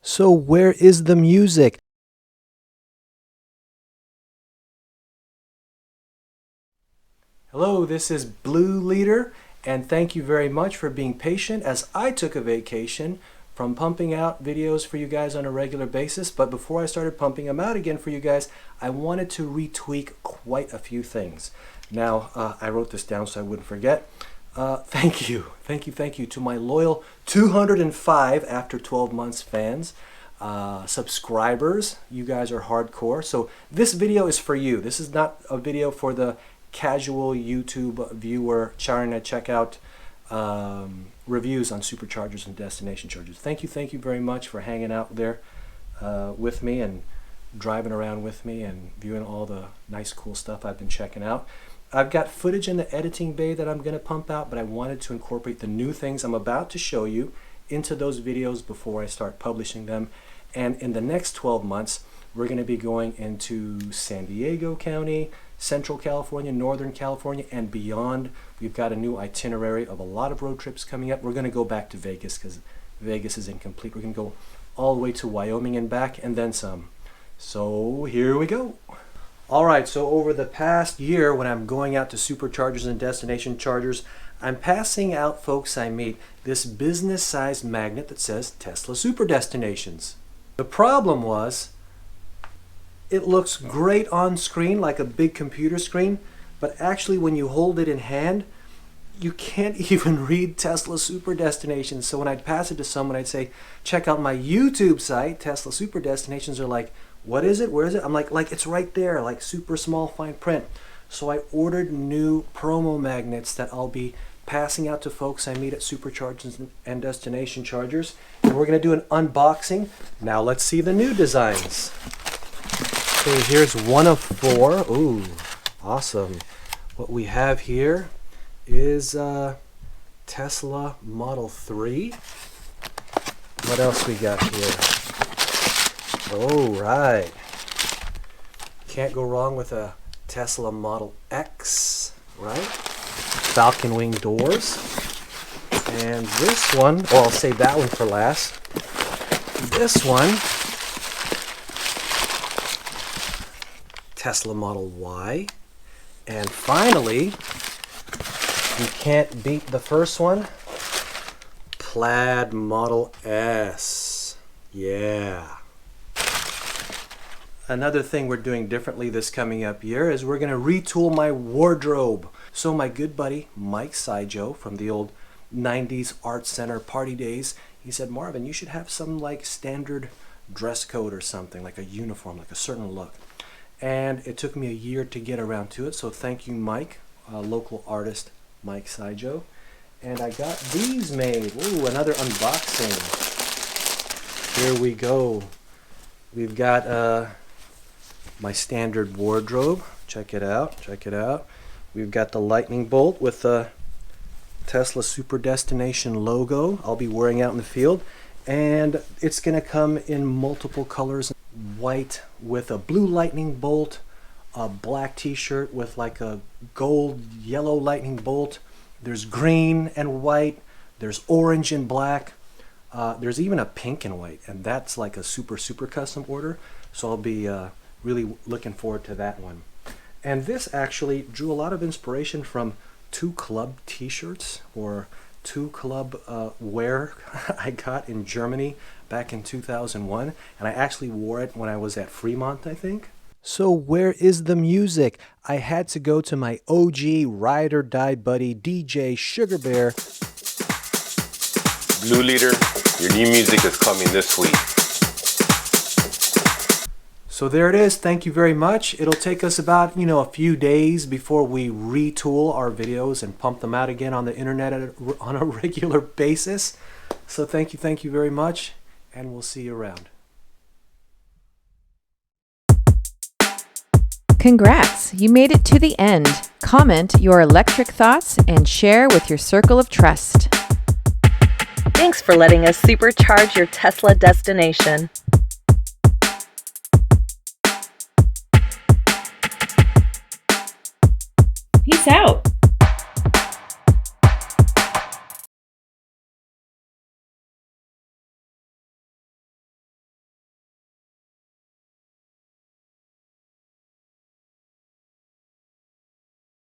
So where is the music? Hello, this is Blue Leader, and thank you very much for being patient as I took a vacation from pumping out videos for you guys on a regular basis. But before I started pumping them out again for you guys, I wanted to retweak quite a few things. Now, I wrote this down so I wouldn't forget. Thank you to my loyal 205 after 12 months fans, subscribers. You guys are hardcore. So this video is for you. This is not a video for the casual YouTube viewer trying to check out reviews on superchargers and destination chargers. Thank you very much for hanging out there with me and driving around with me and viewing all the nice cool stuff I've been checking out. I've got footage in the editing bay that I'm going to pump out, but I wanted to incorporate the new things I'm about to show you into those videos before I start publishing them. And in the next 12 months, we're going to be going into San Diego County, Central California, Northern California, and beyond. We've got a new itinerary of a lot of road trips coming up. We're going to go back to Vegas because Vegas is incomplete. We're going to go all the way to Wyoming and back, and then some. So here we go. All right, so over the past year, when I'm going out to superchargers and destination chargers, I'm passing out folks I meet this business-sized magnet that says Tesla Super Destinations. The problem was, it looks great on screen, like a big computer screen, but actually when you hold it in hand, you can't even read Tesla Super Destinations. So when I'd pass it to someone, I'd say, check out my YouTube site, Tesla Super Destinations. They're like, what is it? Where is it? I'm like it's right there, like super small fine print. So I ordered new promo magnets that I'll be passing out to folks I meet at superchargers and destination chargers. And we're going to do an unboxing. Now let's see the new designs. Okay, here's one of 4. Ooh, awesome. What we have here is Tesla Model 3. What else we got here? Oh, right. Can't go wrong with a Tesla Model X, right? Falcon wing doors. And this one, oh, I'll save that one for last. This one, Tesla Model Y. And finally, you can't beat the first one, Plaid Model S. Yeah. Another thing we're doing differently this coming up year is we're going to retool my wardrobe. So my good buddy Mike Saijo from the old 90s Art Center party days, he said, Marvin, you should have some like standard dress code or something, like a uniform, like a certain look. And it took me a year to get around to it, so thank you, Mike, local artist Mike Saijo. And I got these made. Ooh, another unboxing. Here we go. We've got my standard wardrobe. Check it out, check it out. We've got the lightning bolt with the Tesla Super Destination logo I'll be wearing out in the field. And it's going to come in multiple colors. White with a blue lightning bolt, a black t-shirt with like a gold yellow lightning bolt. There's green and white. There's orange and black. There's even a pink and white, and that's like a super custom order. So I'll be really looking forward to that one. And this actually drew a lot of inspiration from 2 Club t-shirts or 2 Club wear I got in Germany back in 2001, and I actually wore it when I was at Fremont, I think. So where is the music? I had to go to my OG ride or die buddy DJ Sugarbear. Blue Leader, your new music is coming this week. So there it is. Thank you very much. It'll take us about, a few days before we retool our videos and pump them out again on the internet on a regular basis. So thank you very much, and we'll see you around. Congrats, you made it to the end. Comment your electric thoughts and share with your circle of trust. Thanks for letting us supercharge your Tesla destination. Peace out.